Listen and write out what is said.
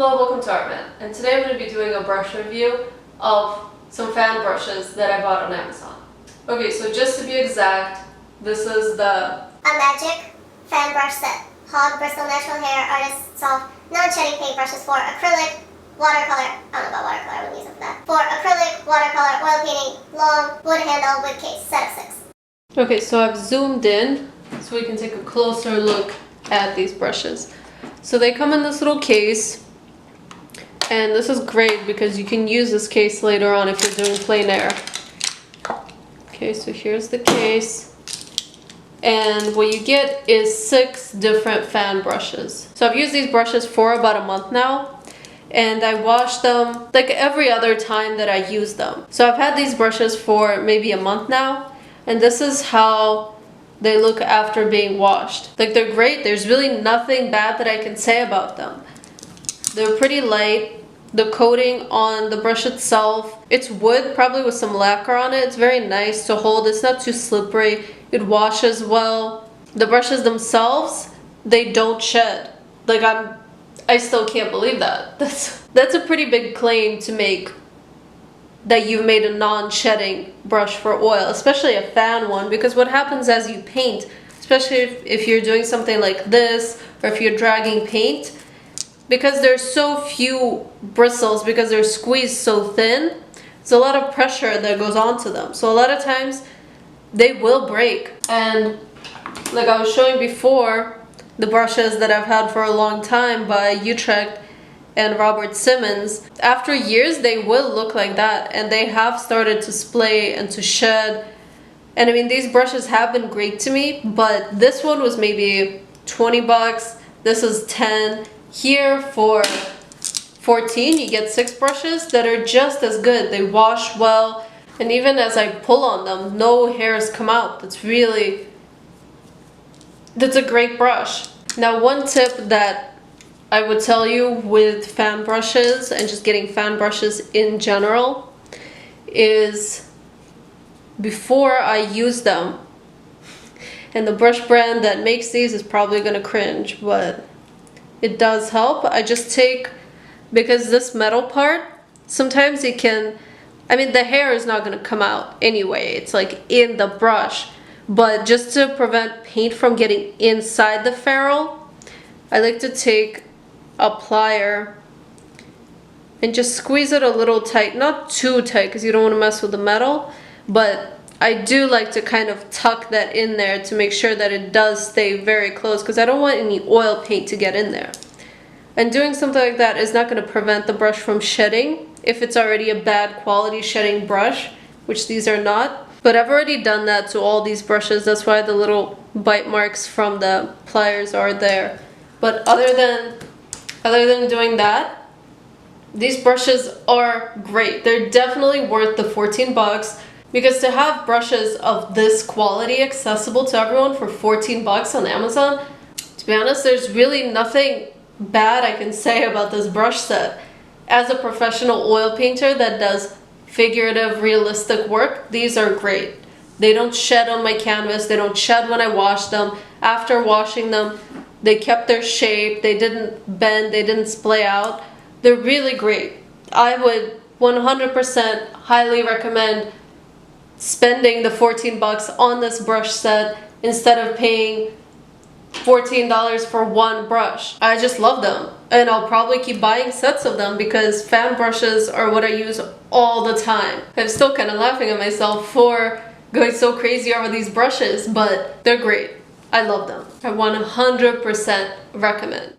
Hello, welcome to Rant, and today I'm going to be doing a brush review of some fan brushes that I bought on Amazon. Okay, so just to be exact, this is the Amagic Fan Brush Set. Hog Bristol Natural Hair Artist Soft Non-Shedding Paintbrushes for acrylic, watercolor, I don't know about watercolor, I wouldn't use it for that. For acrylic, watercolor, oil painting, long, wood handle with case, set of 6. Okay, so I've zoomed in so we can take a closer look at these brushes. So they come in this little case. And this is great because you can use this case later on if you're doing plein air. Okay, so here's the case. And what you get is 6 different fan brushes. So I've used these brushes for about a month now. And I wash them like every other time that I use them. So I've had these brushes for maybe a month now. And this is how they look after being washed. Like, they're great. There's really nothing bad that I can say about them. They're pretty light. The coating on the brush itself, it's wood, probably with some lacquer on it. It's very nice to hold. It's not too slippery. It washes well. The brushes themselves, they don't shed. Like, I still can't believe that. That's a pretty big claim to make, that you've made a non-shedding brush for oil, especially a fan one, because what happens as you paint, especially if you're doing something like this, or if you're dragging paint, because there's so few bristles, because they're squeezed so thin, there's a lot of pressure that goes onto them. So a lot of times they will break. And like I was showing before, the brushes that I've had for a long time by Utrecht and Robert Simmons, after years they will look like that, and they have started to splay and to shed. And I mean, these brushes have been great to me, but this one was maybe 20 bucks. This is 10. Here for 14 you get 6 brushes that are just as good. They wash well, and even as I pull on them, no hairs come out. That's a great brush. Now, one tip that I would tell you with fan brushes and just getting fan brushes in general is, before I use them, and the brush brand that makes these is probably gonna cringe, but it does help. I just take, because this metal part, sometimes it can, I mean, the hair is not going to come out anyway. It's like in the brush. But just to prevent paint from getting inside the ferrule, I like to take a plier and just squeeze it a little tight. Not too tight because you don't want to mess with the metal, but I do like to kind of tuck that in there to make sure that it does stay very close, because I don't want any oil paint to get in there. And doing something like that is not going to prevent the brush from shedding if it's already a bad quality shedding brush, which these are not. But I've already done that to all these brushes. That's why the little bite marks from the pliers are there. But other than doing that, these brushes are great. They're definitely worth the 14 bucks. Because to have brushes of this quality accessible to everyone for 14 bucks on Amazon, to be honest, there's really nothing bad I can say about this brush set. As a professional oil painter that does figurative, realistic work, these are great. They don't shed on my canvas. They don't shed when I wash them. After washing them, they kept their shape. They didn't bend. They didn't splay out. They're really great. I would 100% highly recommend spending the 14 bucks on this brush set instead of paying $14 for one brush. I just love them, and I'll probably keep buying sets of them because fan brushes are what I use all the time. I'm still kind of laughing at myself for going so crazy over these brushes, but they're great. I love them. I 100% recommend.